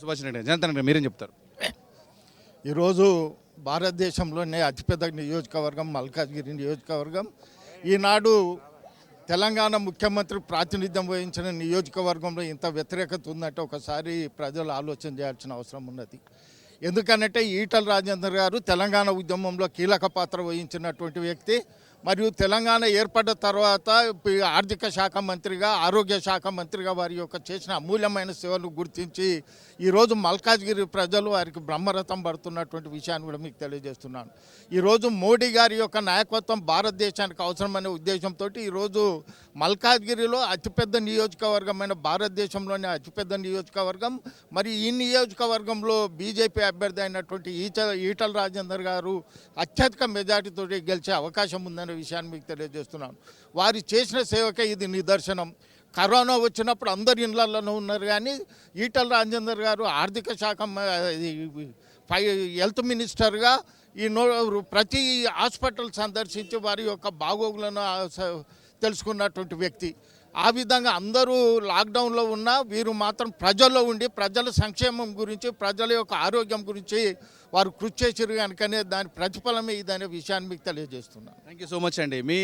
సుభాష్ రెడ్డి జనార్దన్ మీరేం చెప్తారు? ఈరోజు భారతదేశంలోనే అతిపెద్ద నియోజకవర్గం మల్కాజ్గిరి నియోజకవర్గం. ఈనాడు తెలంగాణ ముఖ్యమంత్రి ప్రాతినిధ్యం వహించిన నియోజకవర్గంలో ఇంత వ్యతిరేకత ఉందంటే ఒకసారి ప్రజలు ఆలోచన చేయాల్సిన అవసరం ఉన్నది. ఎందుకనంటే ఈటల రాజేందర్ గారు తెలంగాణ ఉద్యమంలో కీలక పాత్ర వహించినటువంటి వ్యక్తి. మరియు తెలంగాణ ఏర్పడ్డ తర్వాత ఆర్థిక శాఖ మంత్రిగా, ఆరోగ్య శాఖ మంత్రిగా వారి యొక్క చేసిన అమూల్యమైన సేవలు గుర్తించి ఈరోజు మల్కాజ్గిరి ప్రజలు వారికి బ్రహ్మరథం పడుతున్నటువంటి విషయాన్ని కూడా మీకు తెలియజేస్తున్నాను. ఈరోజు మోడీ గారి యొక్క నాయకత్వం భారతదేశానికి అవసరమనే ఉద్దేశంతో ఈరోజు మల్కాజ్గిరిలో అతిపెద్ద నియోజకవర్గమైన భారతదేశంలోనే అతిపెద్ద నియోజకవర్గం. మరి ఈ నియోజకవర్గంలో బీజేపీ అభ్యర్థి అయినటువంటి ఈటల రాజేందర్ గారు అత్యధిక మెజార్టీతో గెలిచే అవకాశం ఉందని విషయాన్ని మీకు తెలియజేస్తున్నాను. వారు చేసిన సేవకే ఇది నిదర్శనం. కరోనా వచ్చినప్పుడు అందరు ఇళ్లలోనే ఉన్నారు, కానీ ఈటల రాజేందర్ గారు ఆర్థిక శాఖ హెల్త్ మినిస్టర్గా ప్రతి హాస్పిటల్ సందర్శించి వారి యొక్క బాగోగులను తెలుసుకున్నటువంటి వ్యక్తి. ఆ విధంగా అందరూ లాక్డౌన్లో ఉన్నా వీరు మాత్రం ప్రజల్లో ఉండి ప్రజల సంక్షేమం గురించి, ప్రజల యొక్క ఆరోగ్యం గురించి వారు కృషి చేసారు కనుకనే దాని ప్రతిఫలమే ఇదనే విషయాన్ని మీకు తెలియజేస్తున్నాను. థ్యాంక్ యూ సో మచ్ అండి. మీ